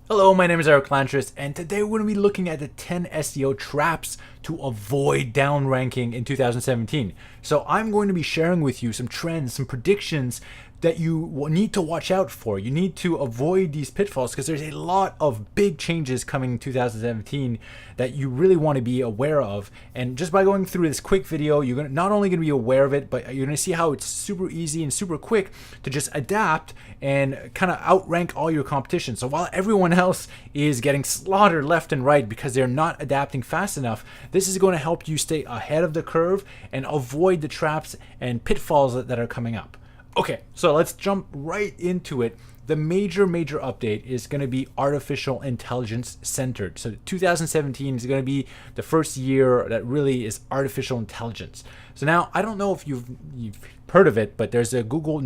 Hello, my name is Eric Lantris, and today we're going to be looking at the 10 SEO traps to avoid downranking in 2017. So I'm going to be sharing with you some trends, some predictions that you need to watch out for. You need to avoid these pitfalls because there's a lot of big changes coming in 2017 that you really want to be aware of. And just by going through this quick video, you're not only going to be aware of it, but you're going to see how it's super easy and super quick to just adapt and kind of outrank all your competition. So while everyone else is getting slaughtered left and right because they're not adapting fast enough, this is going to help you stay ahead of the curve and avoid the traps and pitfalls that are coming up. Okay, so let's jump right into it. The major update is going to be artificial intelligence centered. So 2017 is going to be the first year that really is artificial intelligence. So now I don't know if you've heard of it, but there's a Google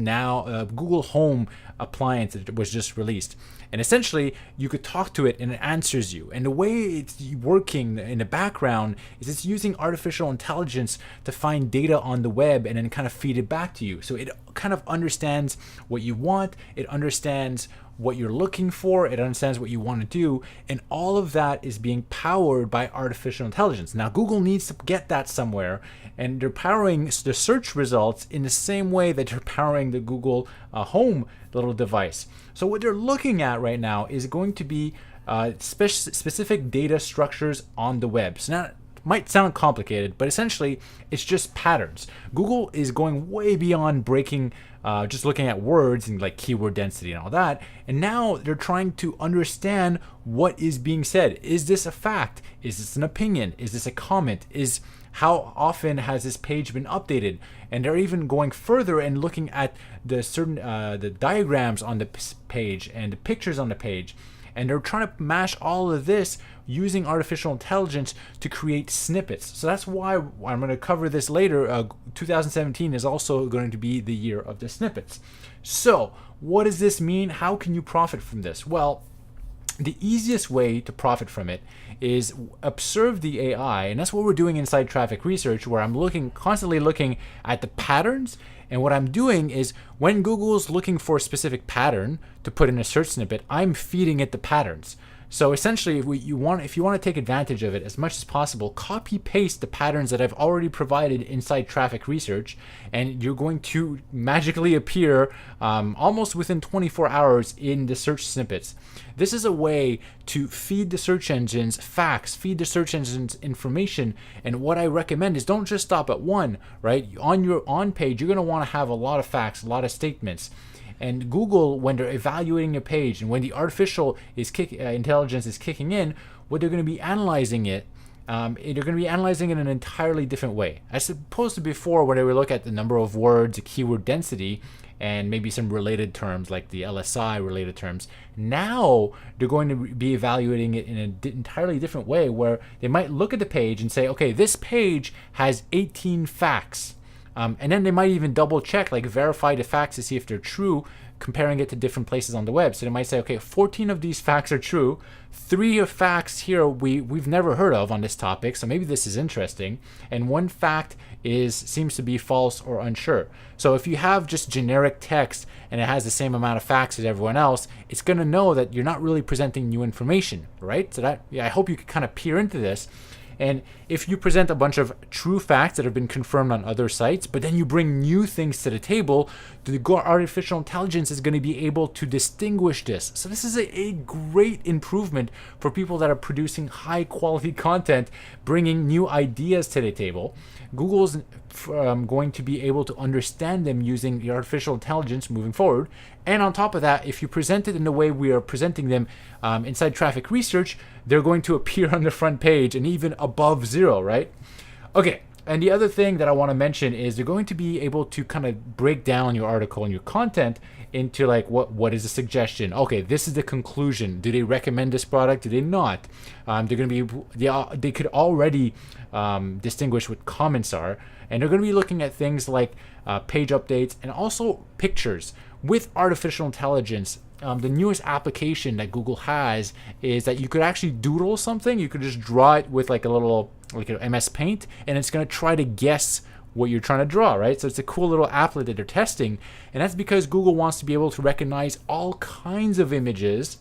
Home appliance that was just released. And essentially, you could talk to it and it answers you. And the way it's working in the background is it's using artificial intelligence to find data on the web and then kind of feed it back to you. So it kind of understands what you want, it understands what you're looking for, it understands what you want to do, and all of that is being powered by artificial intelligence. Now, Google needs to get that somewhere, and they're powering the search results in the same way that they're powering the Google Home little device. So what they're looking at right now is going to be specific data structures on the web. So now, it might sound complicated, but essentially it's just patterns. Google is going way beyond breaking just looking at words and like keyword density and all that, and now they're trying to understand what is being said. Is this a fact? Is this an opinion? Is this a comment? Is how often has this page been updated? And they're even going further and looking at the certain the diagrams on the page and the pictures on the page. And they're trying to mash all of this using artificial intelligence to create snippets. So that's why I'm going to cover this later. 2017 is also going to be the year of the snippets. So what does this mean? How can you profit from this? Well, the easiest way to profit from it is observe the AI, and that's what we're doing inside traffic research, where I'm constantly looking at the patterns. And what I'm doing is when Google's looking for a specific pattern to put in a search snippet, I'm feeding it the patterns. So essentially, if you want to take advantage of it as much as possible, copy paste the patterns that I've already provided inside traffic research, and you're going to magically appear almost within 24 hours in the search snippets. This is a way to feed the search engines facts, feed the search engines information. And what I recommend is don't just stop at one, right? On your on page, you're going to want to have a lot of facts, a lot of statements. And Google, when they're evaluating a page and when the artificial intelligence is kicking in, what they're going to be analyzing it, they're going to be analyzing it in an entirely different way. As opposed to before, where they would look at the number of words, the keyword density, and maybe some related terms like the LSI related terms. Now they're going to be evaluating it in an entirely different way, where they might look at the page and say, okay, this page has 18 facts. And then they might even double check, like verify the facts to see if they're true, comparing it to different places on the web. So they might say, okay, 14 of these facts are true. 3 of facts here we've never heard of on this topic, so maybe this is interesting. And 1 fact seems to be false or unsure. So if you have just generic text and it has the same amount of facts as everyone else, it's going to know that you're not really presenting new information, right? So I hope you can kind of peer into this. And if you present a bunch of true facts that have been confirmed on other sites, but then you bring new things to the table, the artificial intelligence is going to be able to distinguish this. So this is a great improvement for people that are producing high quality content, bringing new ideas to the table. Google's going to be able to understand them using the artificial intelligence moving forward. And on top of that, if you present it in the way we are presenting them inside traffic research, they're going to appear on the front page and even above 0, right? Okay, and the other thing that I want to mention is they're going to be able to kind of break down your article and your content into like what is a suggestion. Okay, this is the conclusion. Do they recommend this product? Do they not? They're going to be they could already distinguish what comments are, and they're going to be looking at things like page updates and also pictures with artificial intelligence. The newest application that Google has is that you could actually doodle something. You could just draw it with like an MS Paint, and it's going to try to guess what you're trying to draw, right? So it's a cool little applet that they're testing, and that's because Google wants to be able to recognize all kinds of images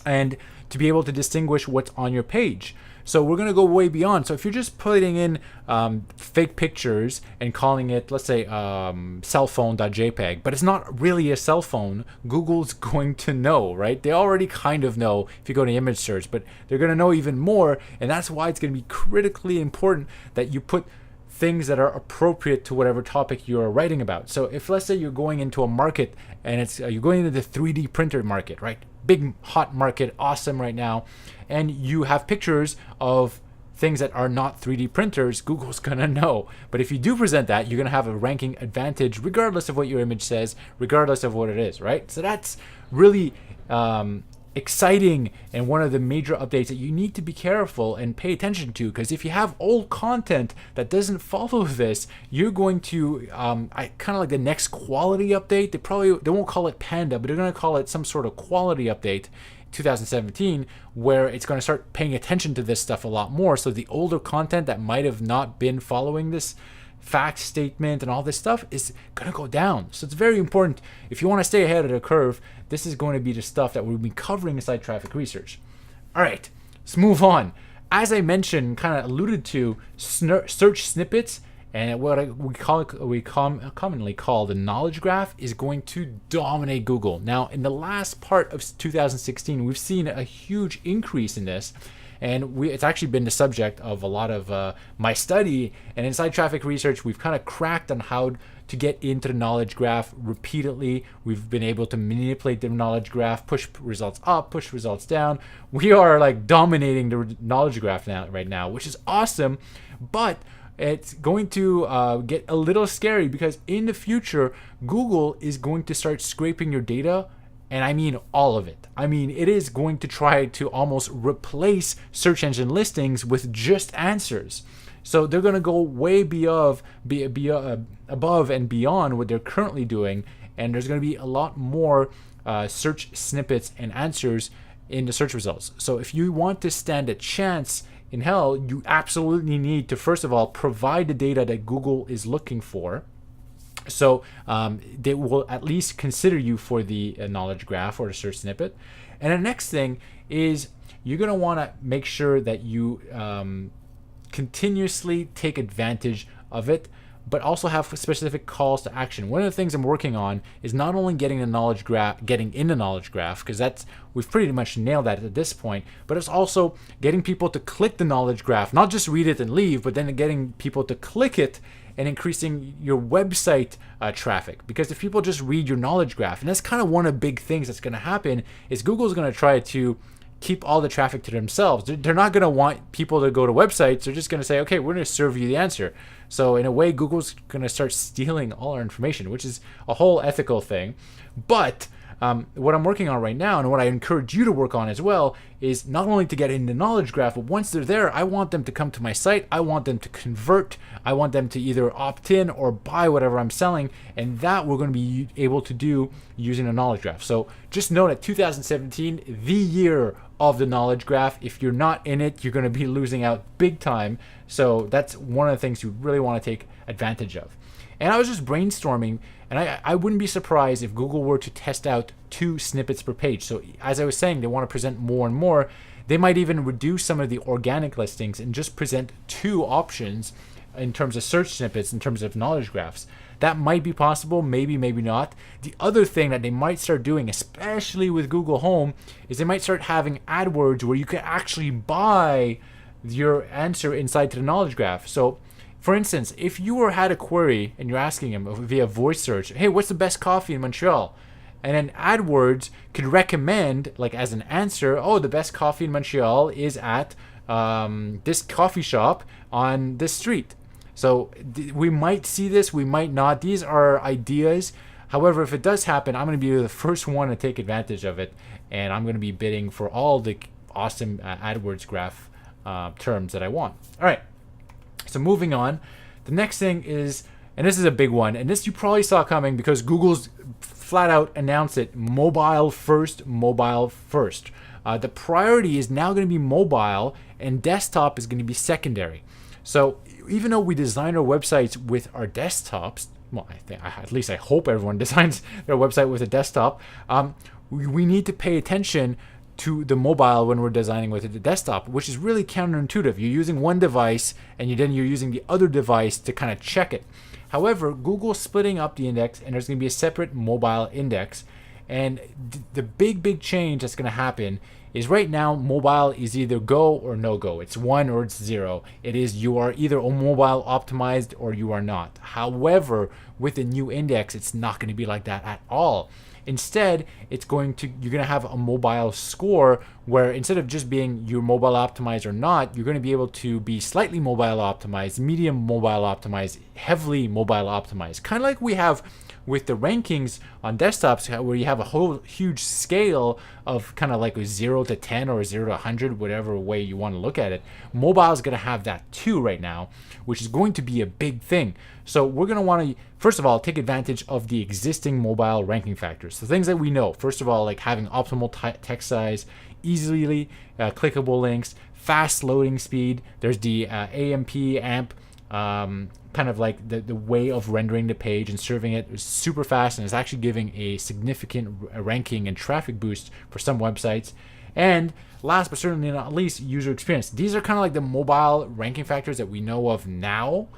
and to be able to distinguish what's on your page. So we're going to go way beyond. So if you're just putting in fake pictures and calling it, let's say, cellphone.jpg, but it's not really a cell phone, Google's going to know, right? They already kind of know if you go to image search, but they're going to know even more. And that's why it's going to be critically important that you put things that are appropriate to whatever topic you're writing about. So if, let's say, you're going into a market and it's you're going into the 3D printer market, right? Big hot market, awesome right now, and you have pictures of things that are not 3D printers, Google's gonna know. But if you do present that, you're gonna have a ranking advantage regardless of what your image says, regardless of what it is, right? So that's really exciting and one of the major updates that you need to be careful and pay attention to, because if you have old content that doesn't follow this, you're going to kind of like the next quality update. They won't call it Panda, but they're going to call it some sort of quality update 2017, where it's going to start paying attention to this stuff a lot more. So the older content that might have not been following this fact statement and all this stuff is going to go down. So it's very important. If you want to stay ahead of the curve, this is going to be the stuff that we'll be covering inside traffic research. All right, let's move on. As I mentioned, kind of alluded to, search snippets and what we commonly call the knowledge graph is going to dominate Google. Now, in the last part of 2016, we've seen a huge increase in this. And it's actually been the subject of a lot of my study. And inside traffic research, we've kind of cracked on how to get into the knowledge graph repeatedly. We've been able to manipulate the knowledge graph, push results up, push results down. We are like dominating the knowledge graph right now, which is awesome. But it's going to get a little scary, because in the future, Google is going to start scraping your data. And I mean all of it. I mean, it is going to try to almost replace search engine listings with just answers. So they're going to go way above and beyond what they're currently doing. And there's going to be a lot more search snippets and answers in the search results. So if you want to stand a chance in hell, you absolutely need to, first of all, provide the data that Google is looking for. So they will at least consider you for the knowledge graph or the search snippet. And the next thing is you're going to want to make sure that you continuously take advantage of it, but also have specific calls to action. One of the things I'm working on is not only getting in the knowledge graph, because we've pretty much nailed that at this point, but it's also getting people to click the knowledge graph, not just read it and leave, but then getting people to click it and increasing your website traffic. Because if people just read your knowledge graph, and that's kind of one of the big things that's going to happen, is Google's going to try to keep all the traffic to themselves. They're not going to want people to go to websites. They're just going to say, okay, we're going to serve you the answer. So in a way, Google's going to start stealing all our information, which is a whole ethical thing. But what I'm working on right now, and what I encourage you to work on as well, is not only to get in the knowledge graph, but once they're there, I want them to come to my site. I want them to convert. I want them to either opt in or buy whatever I'm selling. And that we're going to be able to do using a knowledge graph. So just know that 2017, the year of the knowledge graph. If you're not in it, you're going to be losing out big time. So that's one of the things you really want to take advantage of. And I was just brainstorming, and I wouldn't be surprised if Google were to test out 2 snippets per page. So as I was saying, they want to present more and more. They might even reduce some of the organic listings and just present 2 options in terms of search snippets, in terms of knowledge graphs. That might be possible, maybe not. The other thing that they might start doing, especially with Google Home, is they might start having AdWords where you can actually buy your answer inside to the knowledge graph. So for instance, if you had a query and you're asking them via voice search, hey, what's the best coffee in Montreal? And then AdWords could recommend, like as an answer, oh, the best coffee in Montreal is at this coffee shop on this street. So we might see this, we might not. These are ideas. However, if it does happen, I'm going to be the first one to take advantage of it. And I'm going to be bidding for all the awesome AdWords graph terms that I want. All right. So moving on, the next thing is, and this is a big one, and this you probably saw coming because Google's flat out announced it, mobile first. The priority is now going to be mobile, and desktop is going to be secondary. So even though we design our websites with our desktops, well, at least I hope everyone designs their website with a desktop, we need to pay attention to the mobile when we're designing with the desktop, which is really counterintuitive. You're using one device and then you're using the other device to kind of check it. However, Google's splitting up the index, and there's going to be a separate mobile index. And the big change that's going to happen is right now mobile is either go or no go. It's 1 or it's 0. It is, you are either mobile optimized or you are not. However, with the new index, it's not going to be like that at all. Instead, you're going to have a mobile score where instead of just being you're mobile optimized or not, you're going to be able to be slightly mobile optimized, medium mobile optimized, heavily mobile optimized. Kind of like we have with the rankings on desktops, where you have a whole huge scale of kind of like a 0 to 10 or 0 to 100, whatever way you want to look at it. Mobile is going to have that too right now, which is going to be a big thing. So we're going to want to, first of all, take advantage of the existing mobile ranking factors. So things that we know, first of all, like having optimal text size, easily clickable links, fast loading speed. There's the AMP, kind of like the way of rendering the page and serving it is super fast, and is actually giving a significant ranking and traffic boost for some websites. And last but certainly not least, user experience. These are kind of like the mobile ranking factors that we know of now.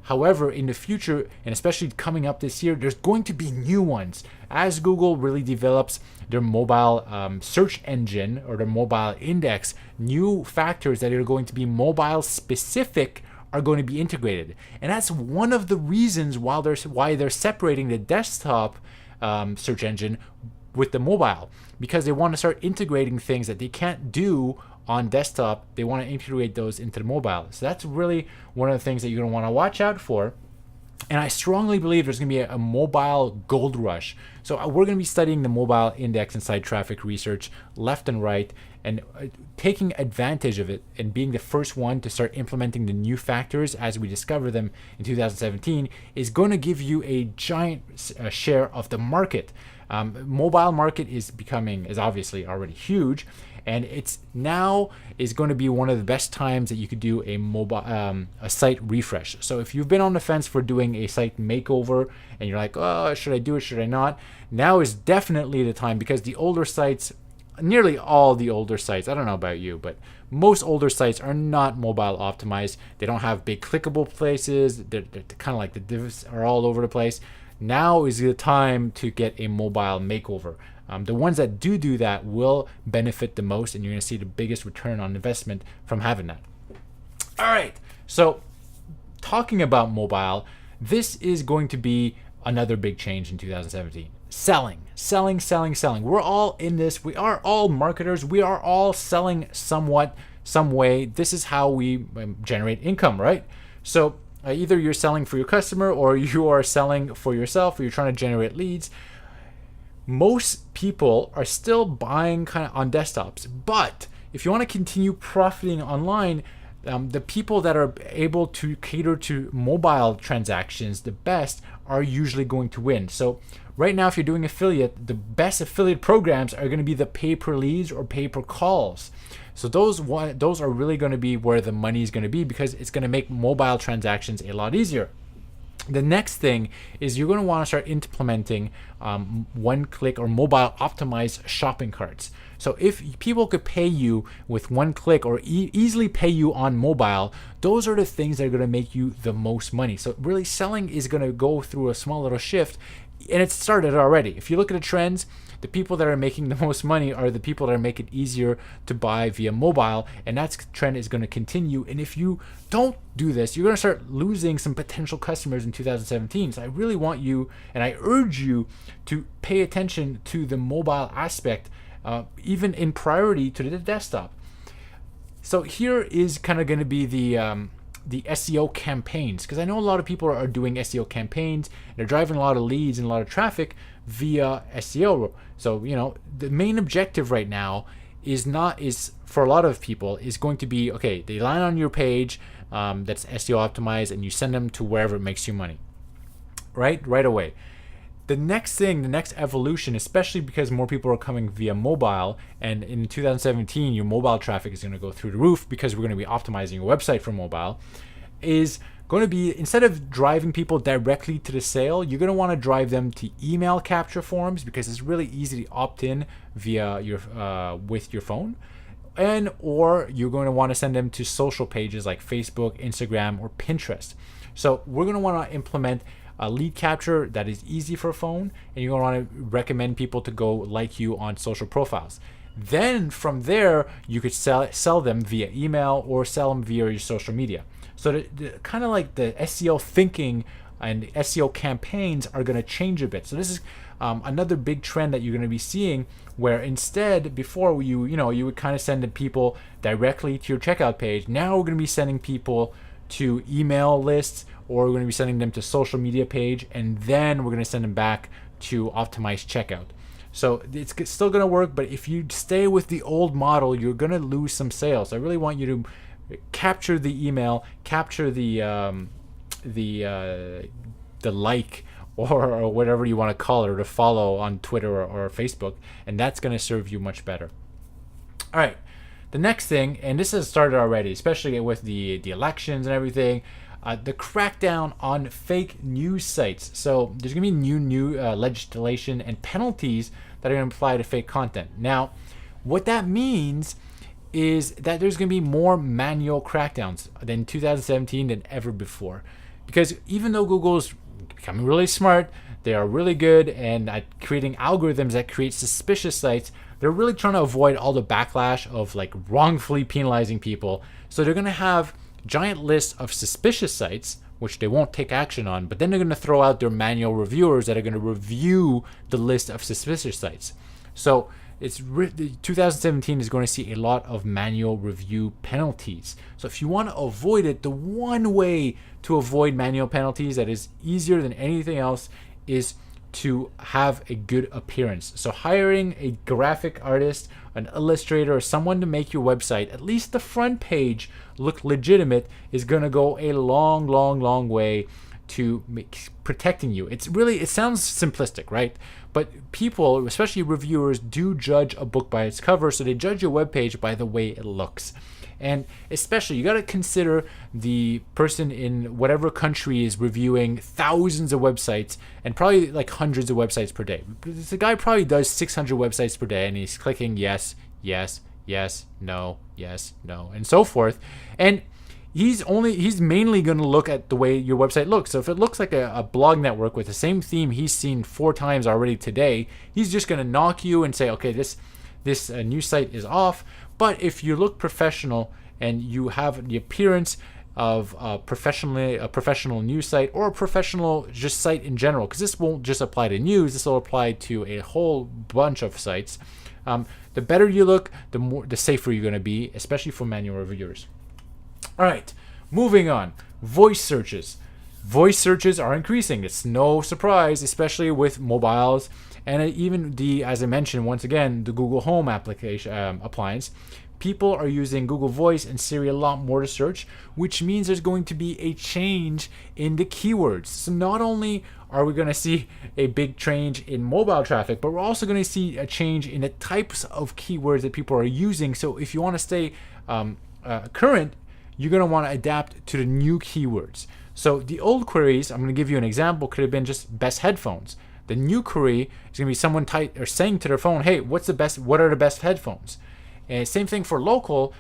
However, in the future, and especially coming up this year, there's going to be new ones. As Google really develops their mobile search engine or their mobile index, new factors that are going to be mobile specific are going to be integrated. And that's one of the reasons why they're separating the desktop search engine with the mobile, because they want to start integrating things that they can't do on desktop. They want to integrate those into the mobile. So that's really one of the things that you're going to want to watch out for. And I strongly believe there's going to be a mobile gold rush. So we're going to be studying the mobile index and site traffic research left and right, and taking advantage of it and being the first one to start implementing the new factors as we discover them in 2017 is going to give you a giant share of the market. Mobile market is obviously already huge, and it's now is going to be one of the best times that you could do a mobile a site refresh. So if you've been on the fence for doing a site makeover and you're like, oh, should I do it, should I not? Now is definitely the time, because the older sites, nearly all the older sites, I don't know about you, but most older sites are not mobile optimized. They don't have big clickable places. They're kind of like the divs are all over the place. Now is the time to get a mobile makeover. The ones that do that will benefit the most, and you're going to see the biggest return on investment from having that. All right, so talking about mobile, this is going to be another big change in 2017. Selling. We're all in this. We are all marketers. We are all selling somewhat, some way. This is how we generate income, right? So either you're selling for your customer or you are selling for yourself, or you're trying to generate leads. Most people are still buying kind of on desktops, but if you want to continue profiting online, the people that are able to cater to mobile transactions the best are usually going to win. So right now, if you're doing affiliate, the best affiliate programs are going to be the pay-per-leads or pay-per-calls. So those are really going to be where the money is going to be, because it's going to make mobile transactions a lot easier. The next thing is you're going to want to start implementing one-click or mobile optimized shopping carts. So if people could pay you with one click or easily pay you on mobile, those are the things that are going to make you the most money. So really, selling is going to go through a small little shift, and it's started already. If you look at the trends, the people that are making the most money are the people that are making it easier to buy via mobile, and that trend is going to continue. And if you don't do this, you're going to start losing some potential customers in 2017. So I really want you, and I urge you, to pay attention to the mobile aspect, even in priority to the desktop. So here is kind of going to be the SEO campaigns, because I know a lot of people are doing SEO campaigns. They're driving a lot of leads and a lot of traffic via SEO. So, the main objective right now is for a lot of people is going to be, okay, they land on your page that's SEO optimized, and you send them to wherever it makes you money, right away. The next evolution, especially because more people are coming via mobile, and in 2017, your mobile traffic is going to go through the roof because we're going to be optimizing your website for mobile, is going to be, instead of driving people directly to the sale, you're going to want to drive them to email capture forms, because it's really easy to opt in via your with your phone. And or you're going to want to send them to social pages like Facebook, Instagram, or Pinterest. So we're going to want to implement a lead capture that is easy for a phone, and you're going to want to recommend people to go like you on social profiles. Then from there, you could sell them via email or sell them via your social media. So kind of like the SEO thinking and SEO campaigns are going to change a bit. So this is another big trend that you're going to be seeing, where instead, before you would kind of send the people directly to your checkout page. Now we're going to be sending people to email lists, or we're going to be sending them to social media page, and then we're going to send them back to optimized checkout. So it's still going to work, but if you stay with the old model, you're going to lose some sales. I really want you to capture the email, capture the like, or whatever you want to call it, or to follow on Twitter or Facebook, and that's going to serve you much better. All right, the next thing, and this has started already, especially with the elections and everything, the crackdown on fake news sites. So there's going to be new legislation and penalties that are going to apply to fake content. Now, what that means is that there's going to be more manual crackdowns than 2017 than ever before. Because even though Google's becoming really smart, they are really good and at creating algorithms that create suspicious sites, they're really trying to avoid all the backlash of like wrongfully penalizing people. So they're going to have giant lists of suspicious sites, which they won't take action on, but then they're going to throw out their manual reviewers that are going to review the list of suspicious sites. So 2017 is going to see a lot of manual review penalties. So if you want to avoid it, the one way to avoid manual penalties that is easier than anything else is to have a good appearance. So hiring a graphic artist, an illustrator, or someone to make your website, at least the front page, look legitimate, is going to go a long way to protecting you. It sounds simplistic, right? But people, especially reviewers, do judge a book by its cover, so they judge your webpage by the way it looks. And especially, you got to consider the person in whatever country is reviewing thousands of websites and probably like hundreds of websites per day. The guy probably does 600 websites per day, and he's clicking yes, no, yes, no, and so forth. And he's mainly going to look at the way your website looks. So if it looks like a blog network with the same theme he's seen 4 times already today, he's just going to knock you and say, okay, this new site is off. But if you look professional and you have the appearance of a professional news site, or a professional just site in general, because this won't just apply to news, this will apply to a whole bunch of sites. The better you look, the safer you're going to be, especially for manual reviewers. All right, moving on. Voice searches. Voice searches are increasing. It's no surprise, especially with mobiles, and even as I mentioned once again, the Google Home application appliance. People are using Google Voice and Siri a lot more to search, which means there's going to be a change in the keywords. So not only are we going to see a big change in mobile traffic, but we're also going to see a change in the types of keywords that people are using. So if you want to stay current, you're going to want to adapt to the new keywords. So the old queries, I'm going to give you an example, could have been just best headphones. The new query is going to be someone saying to their phone, hey, what are the best headphones? And same thing for local.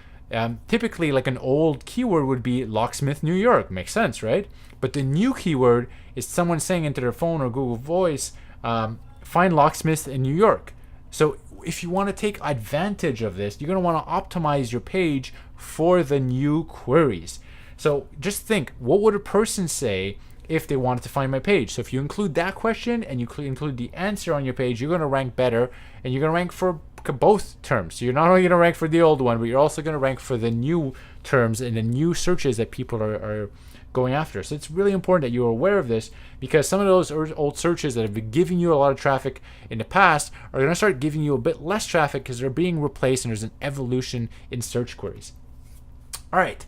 Typically, like an old keyword would be locksmith New York. Makes sense, right? But the new keyword is someone saying into their phone or Google Voice, find locksmith in New York. So if you want to take advantage of this, you're going to want to optimize your page for the new queries. So just think, what would a person say if they wanted to find my page? So if you include that question and you include the answer on your page, you're going to rank better, and you're going to rank for both terms. So you're not only going to rank for the old one, but you're also going to rank for the new terms and the new searches that people are going after. So it's really important that you're aware of this, because some of those old searches that have been giving you a lot of traffic in the past are going to start giving you a bit less traffic because they're being replaced, and there's an evolution in search queries. All right,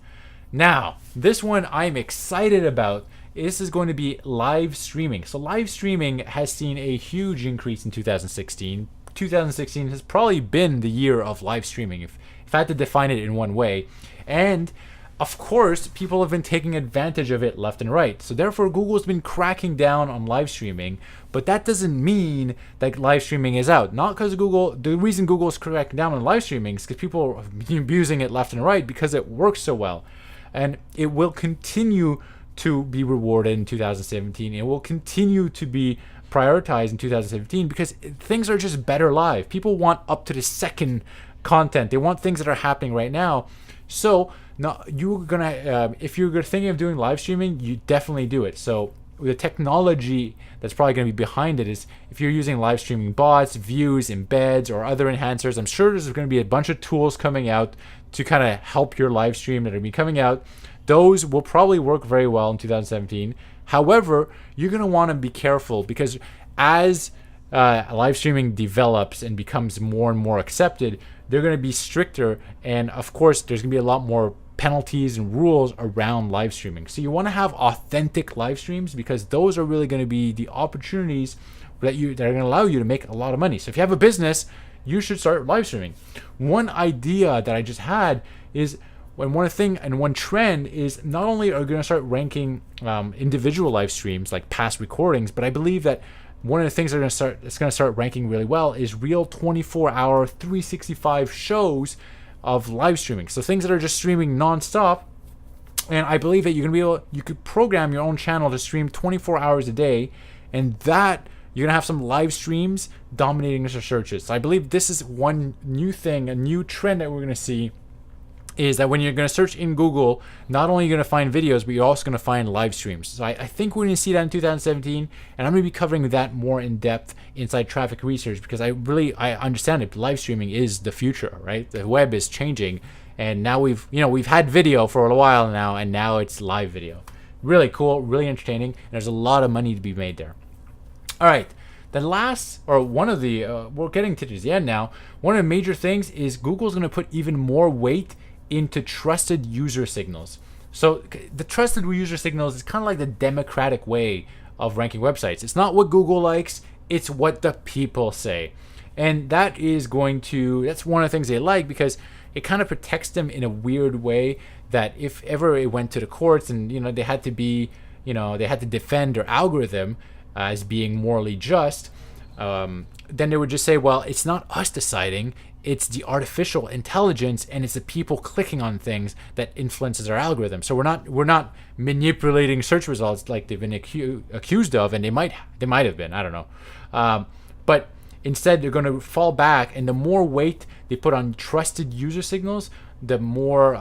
now this one I'm excited about. This is going to be live streaming. So live streaming has seen a huge increase in 2016. 2016 has probably been the year of live streaming, if I had to define it in one way. And of course, people have been taking advantage of it left and right. So therefore, Google's been cracking down on live streaming, but that doesn't mean that live streaming is out. Not because Google, the reason Google's cracking down on live streaming is because people are abusing it left and right because it works so well. And it will continue to be rewarded in 2017. It will continue to be prioritized in 2017 because things are just better live. People want up to the second content. They want things that are happening right now. So now you're gonna, if you're thinking of doing live streaming, you definitely do it. So the technology that's probably going to be behind it is if you're using live streaming bots, views, embeds, or other enhancers. I'm sure there's going to be a bunch of tools coming out to kind of help your live stream that are be coming out. Those will probably work very well in 2017. However, you're going to want to be careful because as live streaming develops and becomes more and more accepted, they're going to be stricter. And of course, there's going to be a lot more penalties and rules around live streaming. So you want to have authentic live streams because those are really going to be the opportunities that are going to allow you to make a lot of money. So if you have a business, you should start live streaming. One idea that I just had is one trend is not only are going to start ranking individual live streams like past recordings, but I believe that one of the things that's going to start ranking really well is real 24-hour, 365 shows of live streaming. So things that are just streaming nonstop. And I believe that you could program your own channel to stream 24 hours a day, and that you're gonna have some live streams dominating the searches. So I believe this is one new thing, a new trend that we're gonna see, is that when you're going to search in Google, not only are you going to find videos, but you're also going to find live streams. So I think we're going to see that in 2017, and I'm going to be covering that more in depth inside Traffic Research because I understand it. Live streaming is the future, right? The web is changing, and now we've had video for a while now, and now it's live video. Really cool, really entertaining, and there's a lot of money to be made there. All right. We're getting to the end now. One of the major things is Google's going to put even more weight into trusted user signals. So the trusted user signals is kind of like the democratic way of ranking websites. It's not what Google likes, it's what the people say. And that's one of the things they like because it kind of protects them in a weird way that if ever it went to the courts and they had to defend their algorithm as being morally just, then they would just say, well, it's not us deciding, it's the artificial intelligence and it's the people clicking on things that influences our algorithm. So we're not manipulating search results like they've been accused of, and they might have been, I don't know. But instead they're going to fall back, and the more weight they put on trusted user signals, the more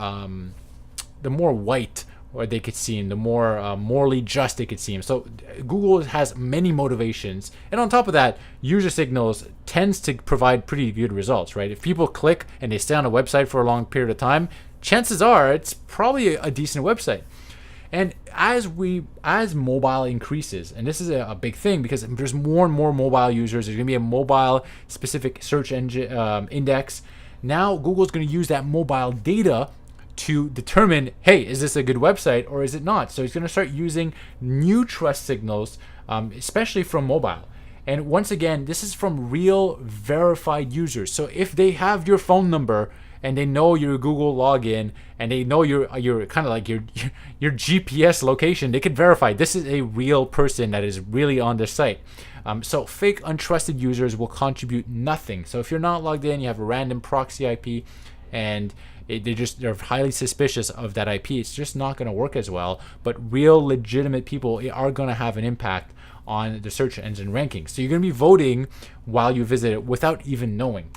white or they could seem, the more morally just they could seem. So Google has many motivations, and on top of that, user signals tends to provide pretty good results, right? If people click and they stay on a website for a long period of time, chances are it's probably a decent website. And as mobile increases, and this is a big thing because there's more and more mobile users, there's going to be a mobile specific search engine index. Now Google's going to use that mobile data to determine, hey, is this a good website or is it not? So it's going to start using new trust signals, especially from mobile. And once again, this is from real verified users. So if they have your phone number and they know your Google login and they know your kind of like your GPS location, they can verify this is a real person that is really on the site. So fake untrusted users will contribute nothing. So if you're not logged in, you have a random proxy IP, and they're highly suspicious of that IP, it's just not going to work as well. But real legitimate people are going to have an impact on the search engine ranking. So you're going to be voting while you visit it without even knowing.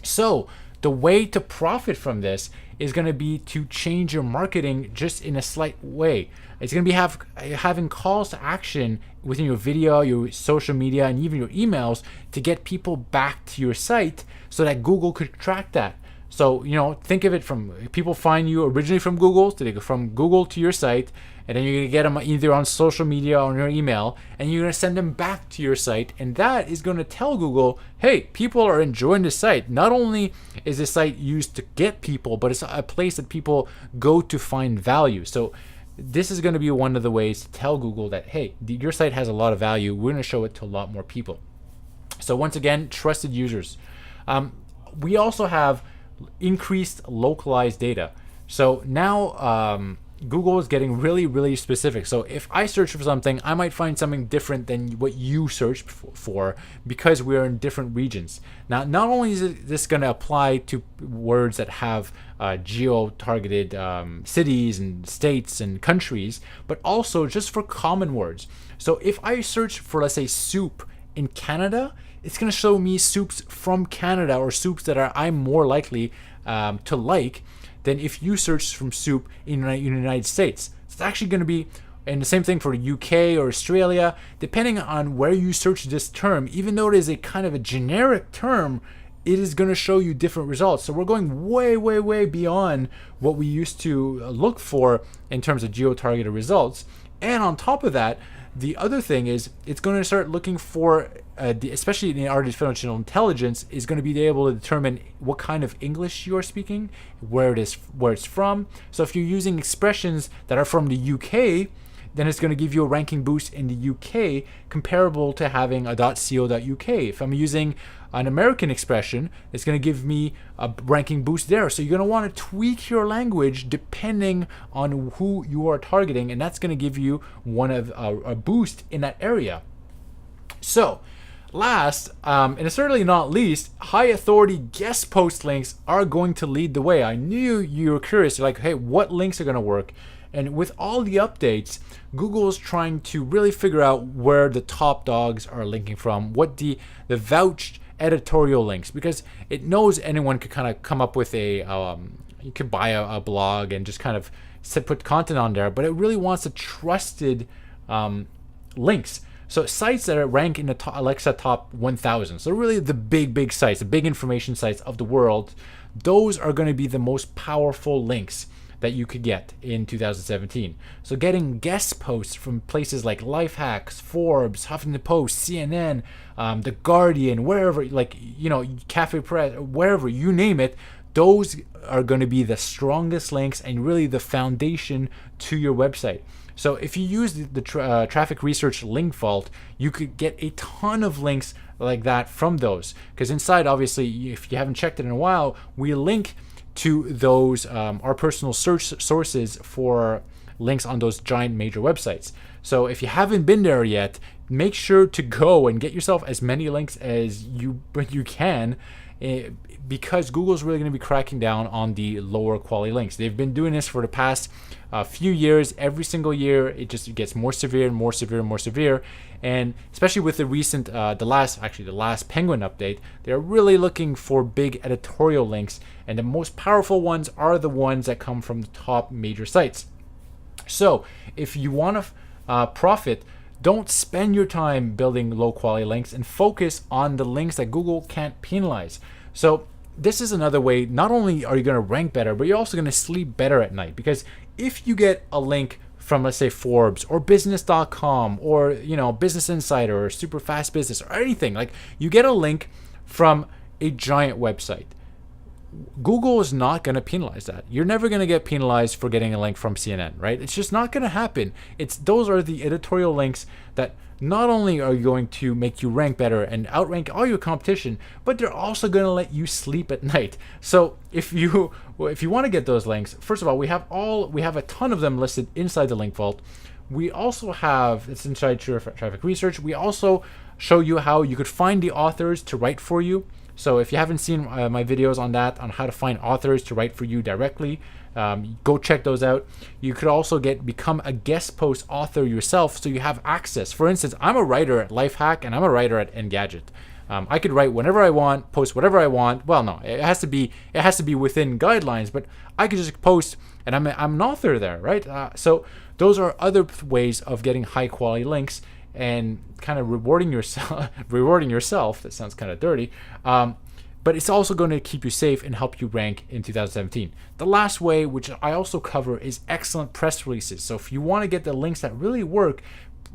So the way to profit from this is going to be to change your marketing just in a slight way. It's going to be having calls to action within your video, your social media, and even your emails to get people back to your site so that Google could track that. So, think of it from people find you originally from Google, so they go from Google to your site, and then you're going to get them either on social media or on your email, and you're going to send them back to your site. And that is going to tell Google, hey, people are enjoying the site. Not only is the site used to get people, but it's a place that people go to find value. So this is going to be one of the ways to tell Google that, hey, your site has a lot of value. We're going to show it to a lot more people. So once again, trusted users. We also have increased localized data. So now Google is getting really, really specific. So if I search for something, I might find something different than what you searched for because we're in different regions. Now, not only is this going to apply to words that have geo-targeted cities and states and countries, but also just for common words. So if I search for, let's say, soup in Canada, it's going to show me soups from Canada or soups that I'm more likely to like than if you search from soup in the United States. It's actually going to be, and the same thing for the UK or Australia, depending on where you search this term, even though it is a kind of a generic term, it is going to show you different results. So we're going way, way, way beyond what we used to look for in terms of geo-targeted results. And on top of that, the other thing is it's going to start looking for, especially in artificial intelligence, is going to be able to determine what kind of English you are speaking, where it's from. So if you're using expressions that are from the UK, then it's going to give you a ranking boost in the UK comparable to having a .co.uk. If I'm using an American expression, it's going to give me a ranking boost there. So you're going to want to tweak your language depending on who you are targeting, and that's going to give you a boost in that area. So last, and certainly not least, high authority guest post links are going to lead the way. I knew you were curious. You're like, hey, what links are going to work? And with all the updates, Google is trying to really figure out where the top dogs are linking from, what the vouched editorial links, because it knows anyone could kind of come up with you could buy a blog and just kind of put content on there, but it really wants the trusted links. So sites that rank in the Alexa top 1,000, so really the big sites, the big information sites of the world, those are going to be the most powerful links that you could get in 2017. So getting guest posts from places like Lifehacks, Forbes, Huffington Post, CNN, The Guardian, wherever, like, Cafe Press, wherever, you name it, those are going to be the strongest links and really the foundation to your website. So if you use the traffic research link vault, you could get a ton of links like that from those. Because inside, obviously, if you haven't checked it in a while, we link to those our personal search sources for links on those giant major websites. So if you haven't been there yet, make sure to go and get yourself as many links as you can, because Google's really going to be cracking down on the lower quality links. They've been doing this for the past few years. Every single year, it just gets more severe and more severe and more severe. And especially with the recent, the last Penguin update, they're really looking for big editorial links. And the most powerful ones are the ones that come from the top major sites. So if you want to profit, don't spend your time building low quality links and focus on the links that Google can't penalize. So this is another way. Not only are you going to rank better, but you're also going to sleep better at night, because if you get a link from, let's say, Forbes or business.com or Business Insider or Super Fast Business or anything, like you get a link from a giant website, Google is not going to penalize that. You're never going to get penalized for getting a link from CNN, right? It's just not going to happen. Those are the editorial links that not only are going to make you rank better and outrank all your competition, but they're also going to let you sleep at night. So if you want to get those links, first of all, we have a ton of them listed inside the link vault. We also have, it's inside traffic research. We also show you how you could find the authors to write for you. So if you haven't seen my videos on that, on how to find authors to write for you directly, go check those out. You could also become a guest post author yourself, so you have access. For instance, I'm a writer at Lifehack and I'm a writer at Engadget. I could write whenever I want, post whatever I want. Well, no, it has to be within guidelines, but I could just post, and I'm an author there, right? So those are other ways of getting high quality links and kind of rewarding yourself. That sounds kind of dirty, but it's also going to keep you safe and help you rank in 2017. The last way, which I also cover, is excellent press releases. So if you want to get the links that really work,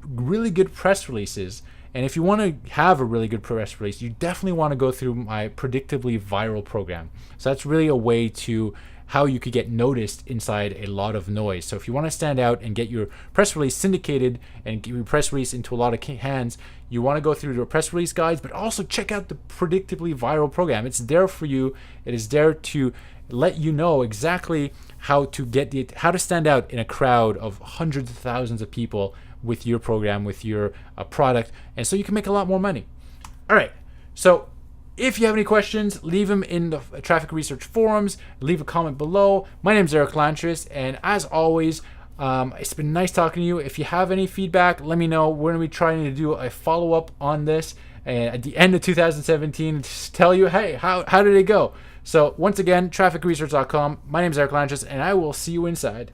really good press releases, and if you want to have a really good press release, you definitely want to go through my Predictably Viral program. So that's really a way to how you could get noticed inside a lot of noise. So if you want to stand out and get your press release syndicated and get your press release into a lot of hands, you want to go through the press release guides, but also check out the Predictably Viral program. It's there for you. It is there to let you know exactly how to stand out in a crowd of hundreds of thousands of people with your program, with your product, and so you can make a lot more money. All right, so if you have any questions, leave them in the traffic research forums, leave a comment below. My name is Eric Lantris, and as always, it's been nice talking to you. If you have any feedback, let me know. We're going to be trying to do a follow-up on this at the end of 2017 to tell you, hey, how did it go? So once again, trafficresearch.com. My name is Eric Lantris, and I will see you inside.